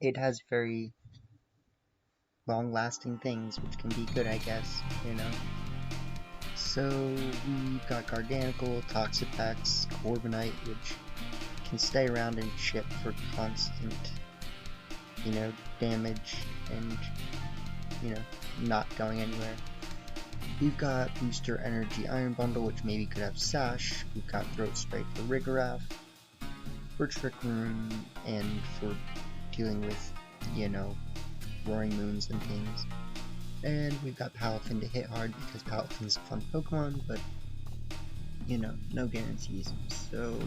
it has very long-lasting things, which can be good, I guess, you know? So, we've got Garganical, Toxapex, Corbinite, which can stay around and chip for constant, damage and, not going anywhere. We've got Booster Energy Iron Bundle, which maybe could have Sash. We've got Throat Spray for Rigoraph, for Trick Room, and for dealing with, Roaring Moons and things. And we've got Palafin to hit hard because Palafin's a fun Pokemon, but, no guarantees. So,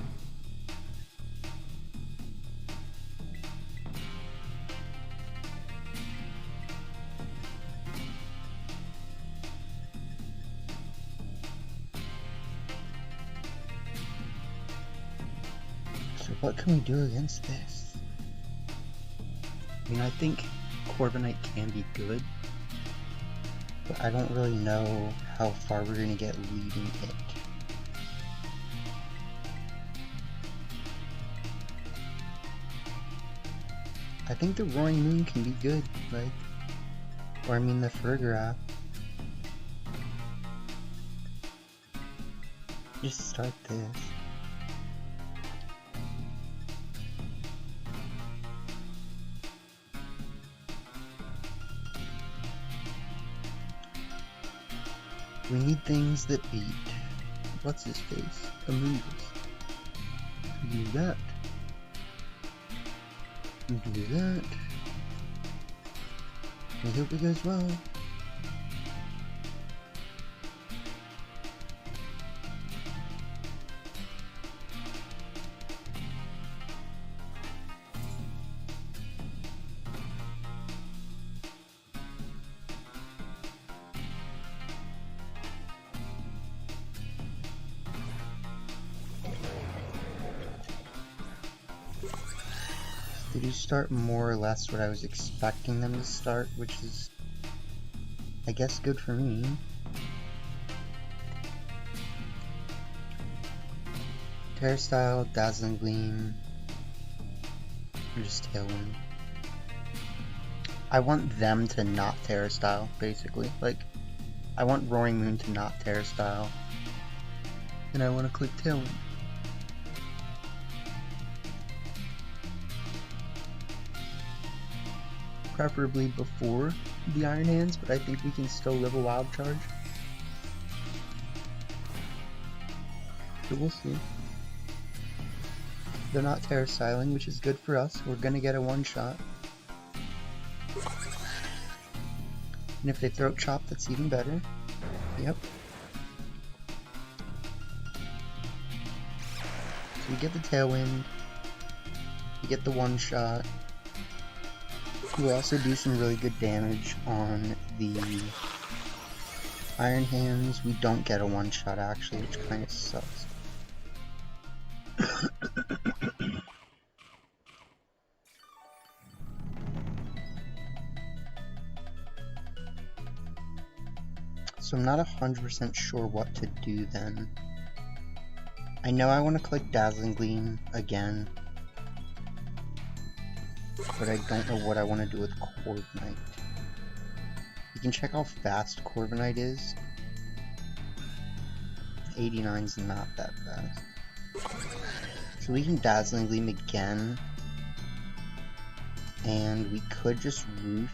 what can we do against this? I mean, I think Corbinite can be good, but I don't really know how far we're going to get leading it. I think the Roaring Moon can be good, or I mean the Fergaraph. Just start this. We need things that beat what's his face? Amoonguss. We do that. We do that. I hope it goes well. They do start more or less what I was expecting them to start, which is, I guess, good for me. Terrastyle, Dazzling Gleam, or just Tailwind. I want them to not Terrastyle, basically. I want Roaring Moon to not Terrastyle. And I want to click Tailwind. Preferably before the Iron Hands, but I think we can still live a Wild Charge. So we'll see. They're not Terrastyling, which is good for us. We're gonna get a one-shot. And if they Throat Chop, that's even better. Yep. So we get the Tailwind. We get the one-shot. We also do some really good damage on the Iron Hands. We don't get a one-shot actually, which kind of sucks. So I'm not 100% sure what to do then. I know I want to click Dazzling Gleam again, but I don't know what I want to do with Corviknight. You can check how fast Corviknight is. 89's not that fast. So we can Dazzling Gleam again, and we could just Roost.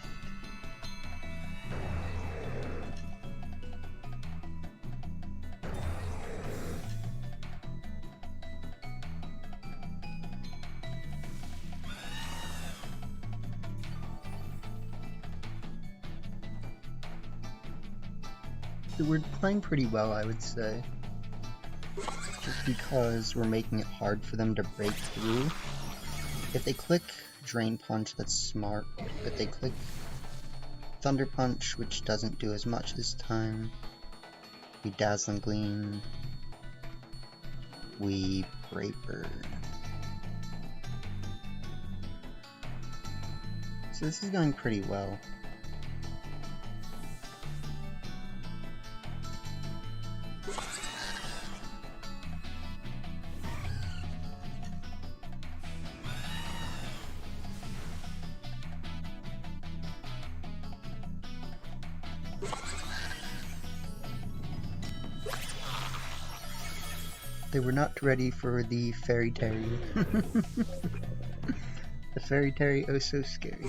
So we're playing pretty well, I would say. Just because we're making it hard for them to break through. If they click Drain Punch, that's smart. If they click Thunder Punch, which doesn't do as much this time, we Dazzling Gleam, we Brave Bird. So this is going pretty well. They were not ready for the Fairy Terry. The Fairy Terry, oh so scary.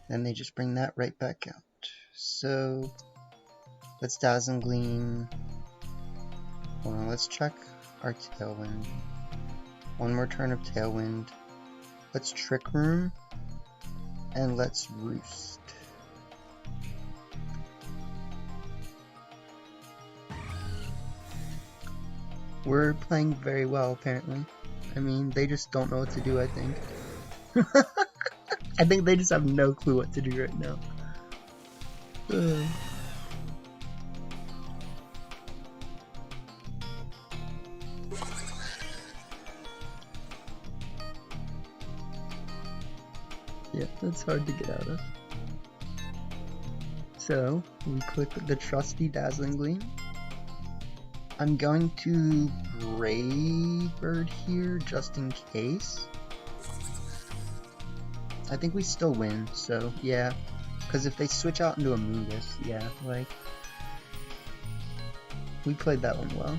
Then they just bring that right back out. So let's Dazzling Gleam. Hold on, let's check our Tailwind. One more turn of Tailwind. Let's Trick Room. And let's Roost. We're playing very well, apparently. I mean, they just don't know what to do, I think. I think they just have no clue what to do right now. Yeah, that's hard to get out of. So, we click the trusty Dazzling Gleam. I'm going to Brave Bird here, just in case. I think we still win, so yeah. Because if they switch out into a Mungus, yeah, like... we played that one well.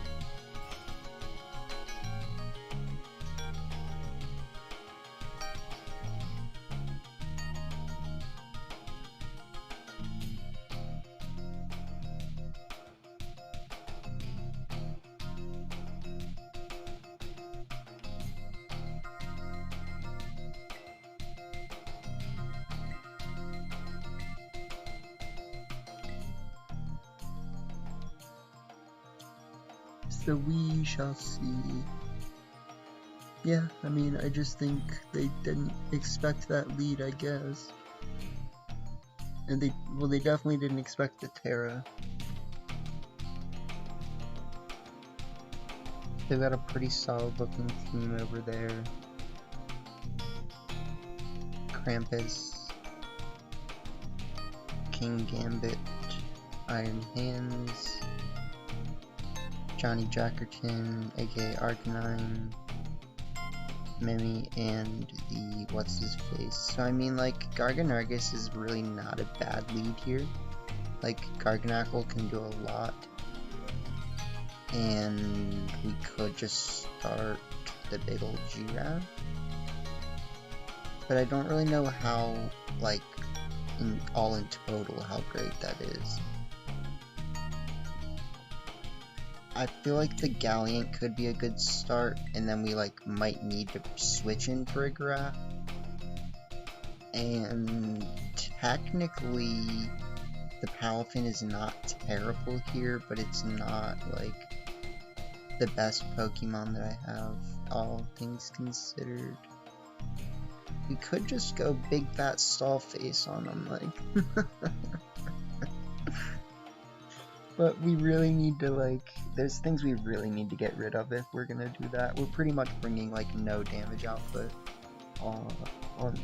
So we shall see. Yeah, I mean, I just think they didn't expect that lead, I guess. And they definitely didn't expect the Terra. They've got a pretty solid looking team over there. Krampus, King Gambit, Iron Hands, Johnny Jackerton, aka Arcanine, Mimi, and the what's-his-face. So I mean, like, Garganargus is really not a bad lead here. Like, Garganacl can do a lot. And we could just start the big old Giraffe. But I don't really know how, like, all in total, how great that is. I feel like the Galleant could be a good start, and then we like might need to switch in for a Giraffe. And technically, the Palafin is not terrible here, but it's not like the best Pokemon that I have, all things considered. We could just go big fat stall face on them, like. But we really need to, like, there's things we really need to get rid of if we're gonna do that. We're pretty much bringing, like, no damage output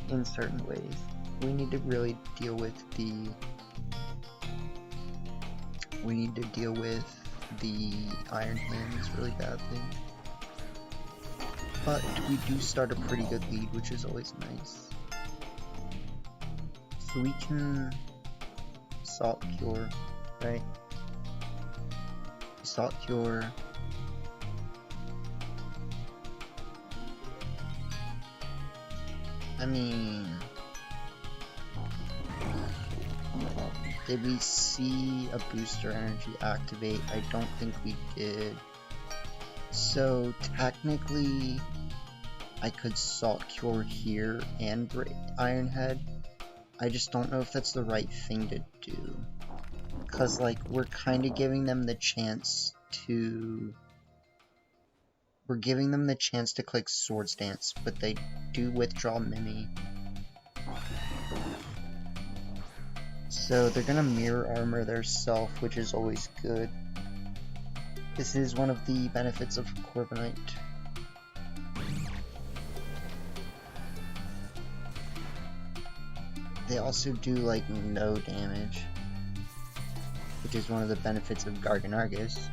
in certain ways. We need to really deal with the... we need to deal with the Iron Hands really badly. But we do start a pretty good lead, which is always nice. So we can Salt Cure, right? Salt Cure. I mean, did we see a booster energy activate? I don't think we did. So technically, I could Salt Cure here and Iron Head. I just don't know if that's the right thing to do. Because, like, we're kind of giving them the chance to... we're giving them the chance to click Swords Dance, but they do withdraw Mimi. So they're gonna Mirror Armor their self, which is always good. This is one of the benefits of Corviknight. They also do, like, no damage, which is one of the benefits of Garganargus.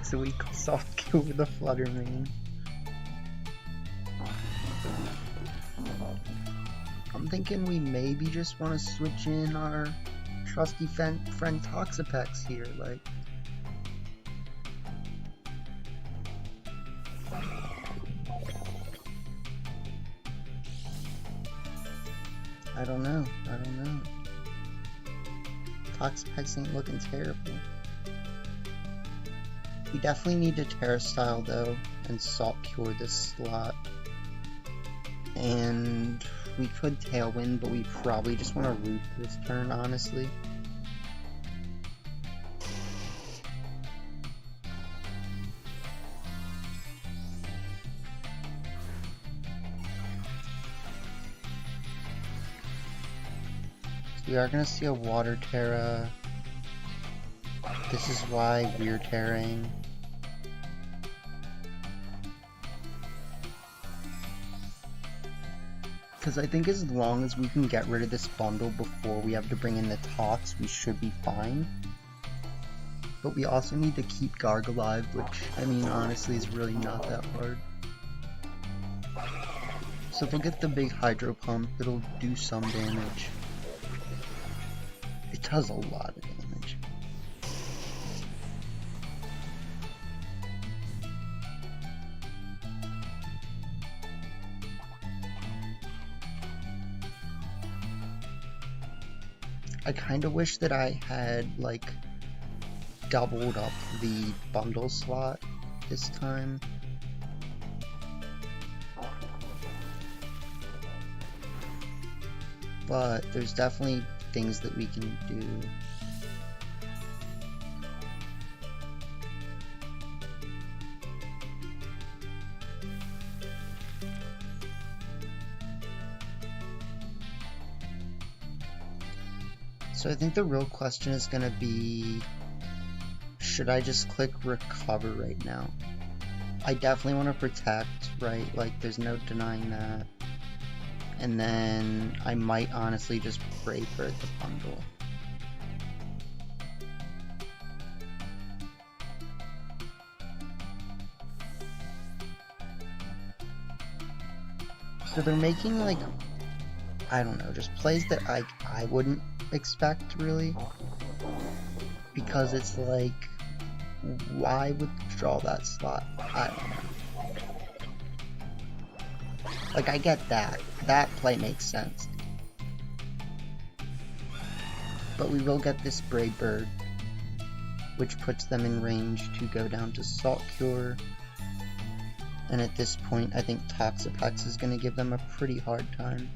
So we soft kill with the Flutter Mane. I'm thinking we maybe just want to switch in our trusty friend Toxapex here, like. I don't know. Toxapex ain't looking terrible. We definitely need to Terra Style though, and Salt Cure this slot. And we could Tailwind, but we probably just want to Roof this turn, honestly. We are going to see a Water Terra. This is why we're Terraing. Because I think as long as we can get rid of this bundle before we have to bring in the Tox, we should be fine. But we also need to keep Garg alive, which, I mean, honestly is really not that hard. So if we get the big Hydro Pump, it'll do some damage. It does a lot of damage. I kinda wish that I had, like, doubled up the bundle slot this time. But there's definitely things that we can do. So I think the real question is going to be, should I just click recover right now? I definitely want to protect, right? Like, there's no denying that. And then I might honestly just Brave Bird the bundle. So they're making, like, I don't know, just plays that I wouldn't expect, really. Because it's like, why withdraw that slot? I don't know. Like, I get that. That play makes sense. But we will get this Brave Bird, which puts them in range to go down to Salt Cure. And at this point, I think Toxapex is going to give them a pretty hard time.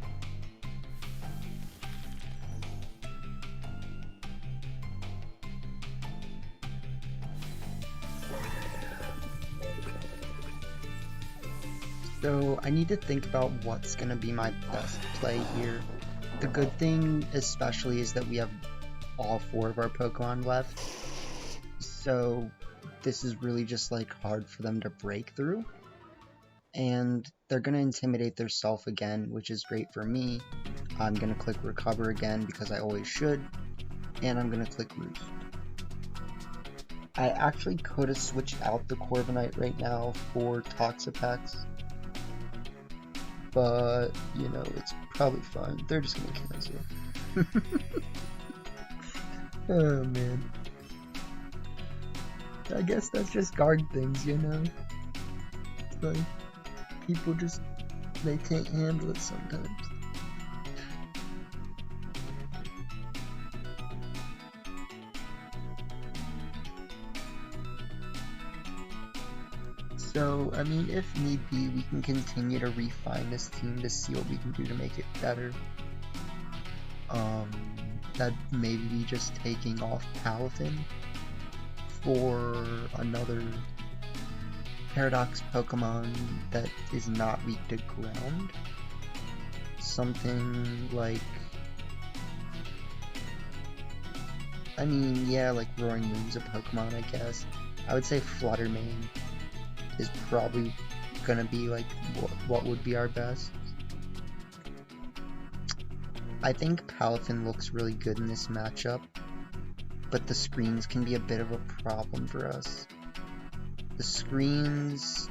So I need to think about what's going to be my best play here. The good thing especially is that we have all 4 of our Pokemon left. So this is really just like hard for them to break through. And they're going to intimidate their self again, which is great for me. I'm going to click recover again because I always should. And I'm going to click roost. I actually could have switched out the Corviknight right now for Toxapex. But, you know, it's probably fine. They're just gonna cancel. Oh, man. I guess that's just guard things, you know? Like, people just, they can't handle it sometimes. So, I mean, if need be, we can continue to refine this team to see what we can do to make it better. That maybe be just taking off Palafin for another Paradox Pokemon that is not weak to ground. Something like, I mean, yeah, like Roaring Moon's a Pokemon, I guess. I would say Flutter Mane is probably gonna be like what would be our best. I think Palafin looks really good in this matchup. but the screens can be a bit of a problem for us. The screens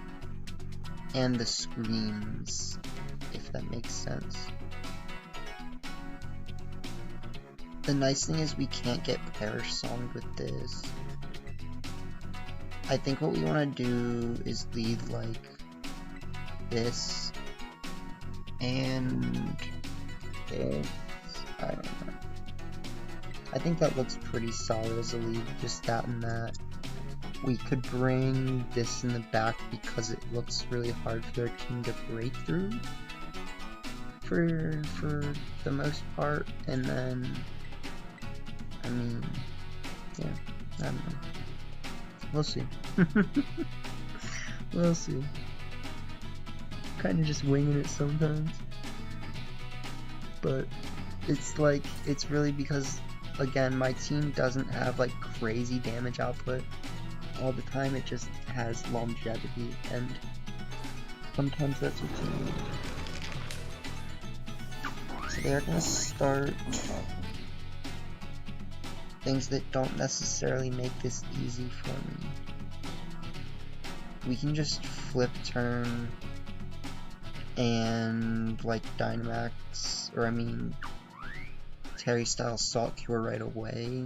and the screams, if that makes sense. The nice thing is we can't get Perish Songed with this. I think what we want to do is lead like this and this. I don't know. I think that looks pretty solid as a lead, just that and that. We could bring this in the back because it looks really hard for their team to break through for the most part, and then I mean, yeah, I don't know. We'll see. We'll see. Kinda just winging it sometimes. But it's like, it's really because, again, my team doesn't have like crazy damage output all the time, it just has longevity, and sometimes that's what you need. So they're gonna start things that don't necessarily make this easy for me. We can just flip turn and like Dynamax, or I mean Terry style Salt Cure right away.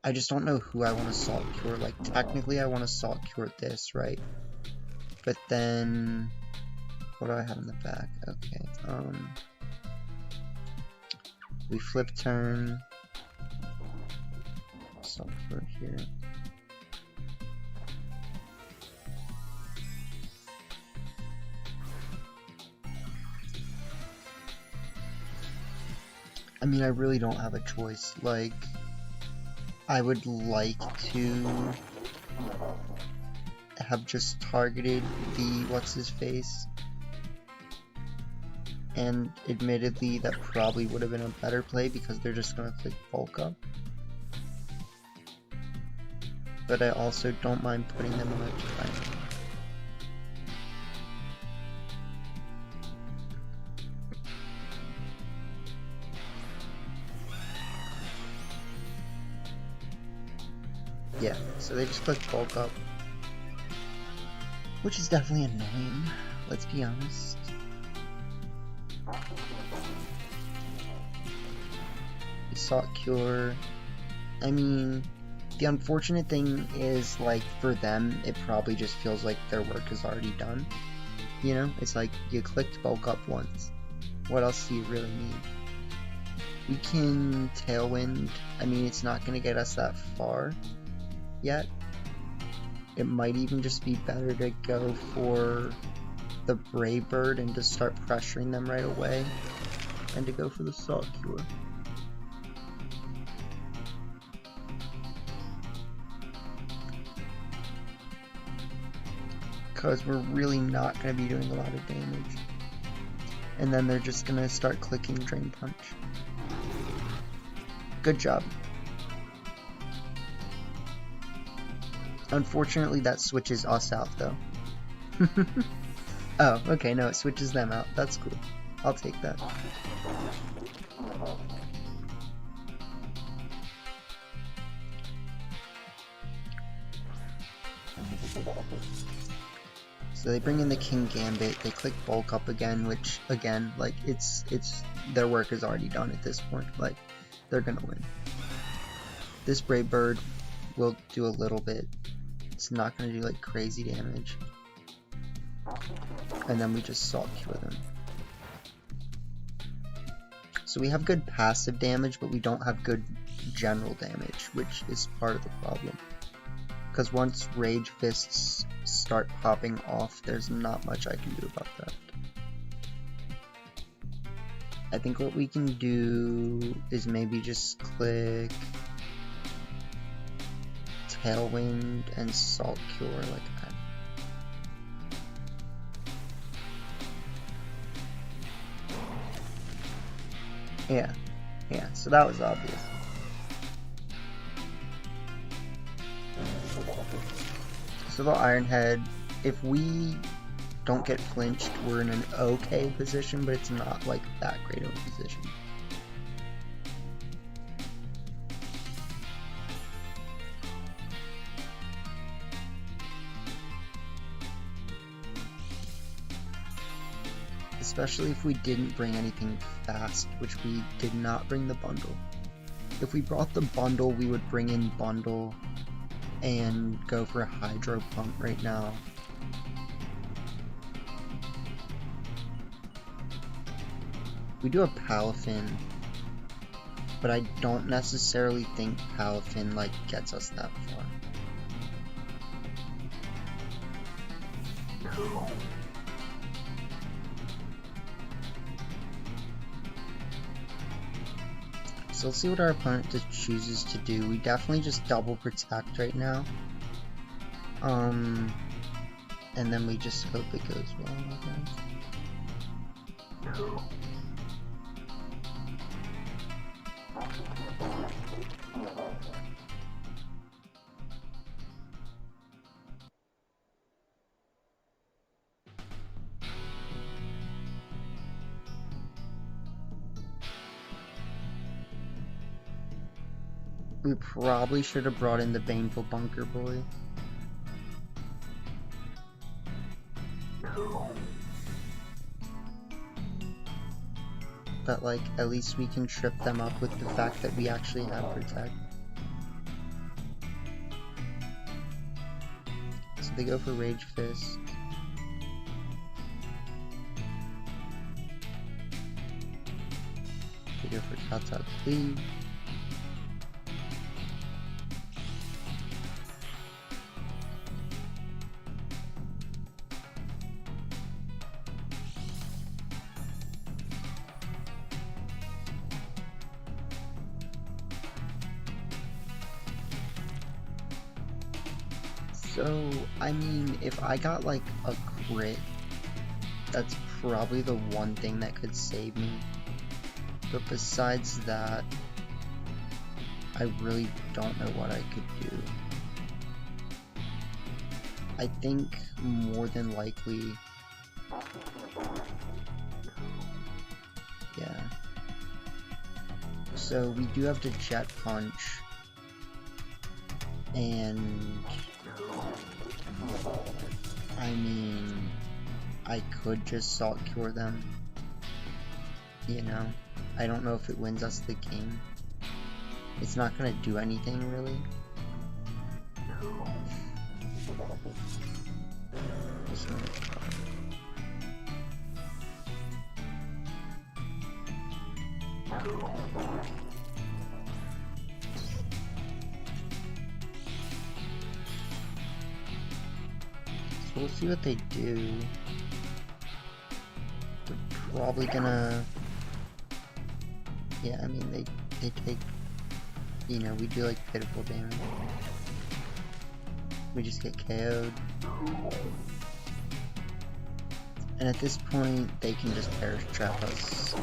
I just don't know who I want to Salt Cure. Like, technically I want to Salt Cure this, right? But then, what do I have in the back? Okay, we flip turn, Salt Cure here. I mean, I really don't have a choice. Like, I would like to have just targeted the what's-his-face, and admittedly that probably would have been a better play because they're just going to click bulk up. But I also don't mind putting them on a timer. Yeah, so they just click bulk up, which is definitely annoying, let's be honest. Salt Cure, I mean, the unfortunate thing is, like, for them, it probably just feels like their work is already done. You know, it's like, you clicked bulk up once. What else do you really need? We can Tailwind. I mean, it's not going to get us that far yet. It might even just be better to go for the Brave Bird and just start pressuring them right away, and to go for the Salt Cure. Because we're really not going to be doing a lot of damage. And then they're just going to start clicking Drain Punch. Good job. Unfortunately, that switches us out, though. Oh, okay, no, it switches them out. That's cool. I'll take that. So they bring in the King Gambit, they click bulk up again, which, again, like, it's their work is already done at this point. Like, they're gonna win. This Brave Bird will do a little bit. It's not gonna do, like, crazy damage. And then we just Salt Cure them. So we have good passive damage, but we don't have good general damage, which is part of the problem. Because once Rage Fists start popping off, there's not much I can do about that. I think what we can do is maybe just click Tailwind and Salt Cure like that. Yeah, so that was obvious. So the Iron Head, if we don't get flinched, we're in an okay position, but it's not like that great of a position. Especially if we didn't bring anything fast, which we did not bring the bundle. If we brought the bundle, we would bring in bundle and go for a hydro pump right now. We do a Palafin, but I don't necessarily think Palafin like gets us that far. So let's see what our opponent just chooses to do. We definitely just double protect right now. And then we just hope it goes well, I guess. We probably should have brought in the Baneful Bunker Boy. But like, at least we can trip them up with the fact that we actually have Protect. So they go for Rage Fist. They go for Kata Cleave. So, I mean, if I got like a crit, that's probably the one thing that could save me. But besides that, I really don't know what I could do. I think more than likely, yeah. So we do have to Jet Punch, and I mean, I could just Salt Cure them, you know. I don't know if it wins us the game. It's not gonna do anything really. So we'll see what they do. They're probably gonna... Yeah, I mean, they take... You know, we do like pitiful damage. We just get KO'd. And at this point, they can just Perish Trap us.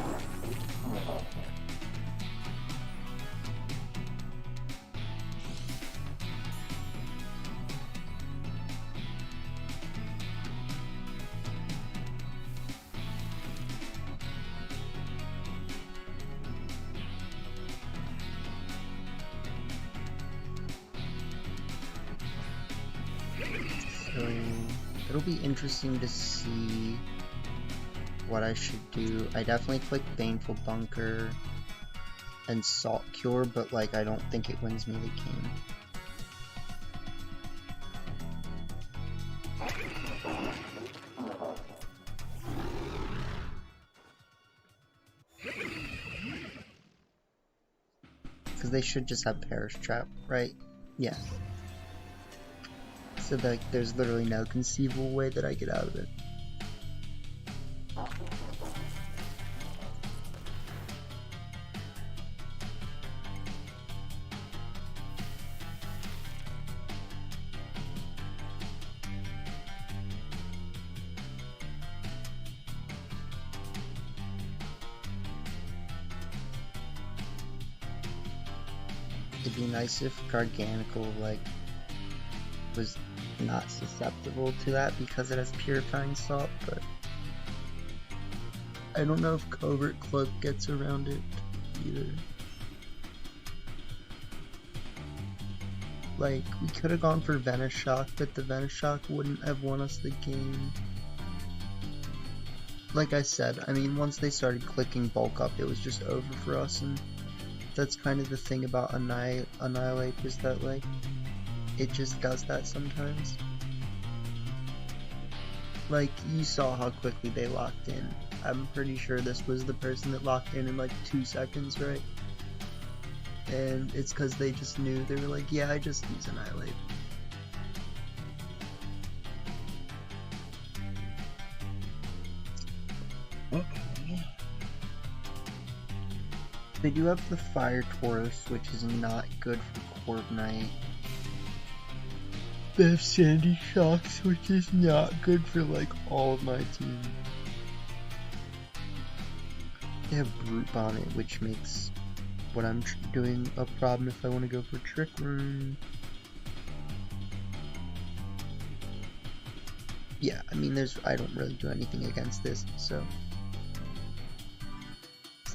So, it'll be interesting to see what I should do. I definitely click Baneful Bunker and Salt Cure, but like I don't think it wins me the game. Because they should just have Perish Trap, right? Yeah. So like, there's literally no conceivable way that I get out of it. It'd be nice if Garganical, like, was not susceptible to that because it has Purifying Salt, but I don't know if Covert Cloak gets around it either. Like, we could have gone for Venoshock, but the Venoshock wouldn't have won us the game. like I said, I mean, once they started clicking bulk up, it was just over for us, and that's kind of the thing about Annihilate, is that, like, it just does that sometimes. Like, you saw how quickly they locked in. I'm pretty sure this was the person that locked in like 2 seconds, right? And it's because they just knew, they were like, yeah, I just use Annihilate. Okay. They do have the Fire Taurus, which is not good for Corp Knight. They have Sandy Shocks, which is not good for like all of my team. They have Brute Bonnet, which makes what I'm doing a problem if I want to go for Trick Room. Yeah, I mean, I don't really do anything against this, so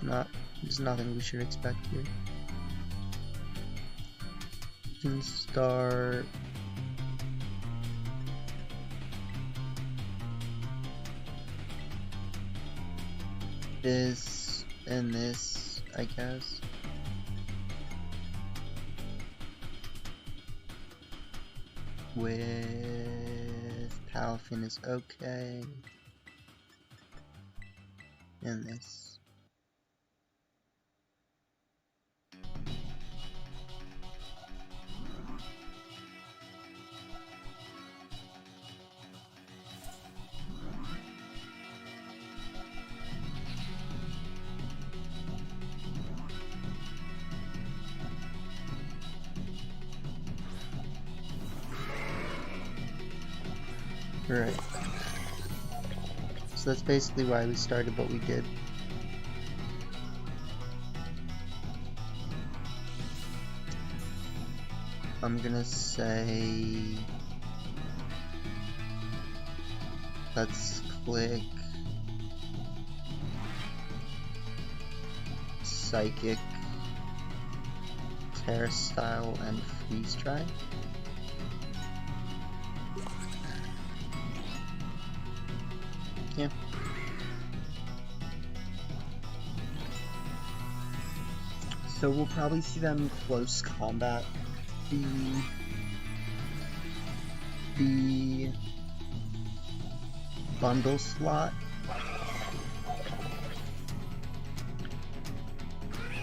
there's nothing we should expect here. You can start this and this, I guess. With Palafin is okay. And this. Right. So that's basically why we started what we did. I'm gonna say let's click Psychic, Terra Style, and Freeze Dry. Yeah. So we'll probably see them in close combat. The bundle slot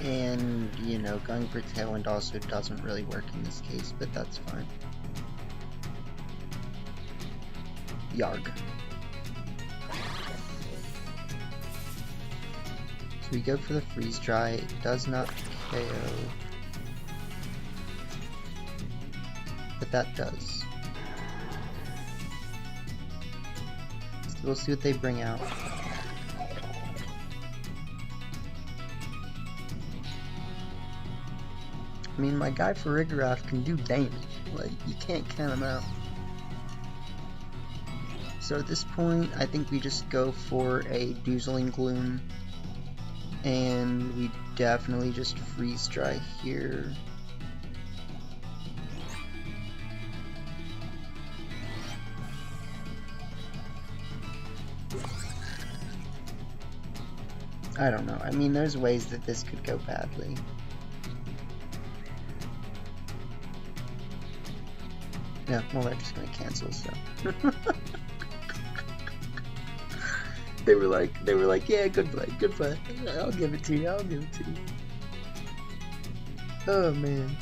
and, you know, going for Tailwind also doesn't really work in this case, but that's fine. Yarg. So we go for the Freeze Dry. It does not KO, but that does. So we'll see what they bring out. I mean, my guy for Rigorath can do damage. Like, you can't count him out. So at this point, I think we just go for a Doozling Gloom. And we definitely just Freeze Dry here. I don't know. I mean, there's ways that this could go badly. No, well, they're just gonna cancel, so. They were like, yeah, good play. I'll give it to you. Oh man.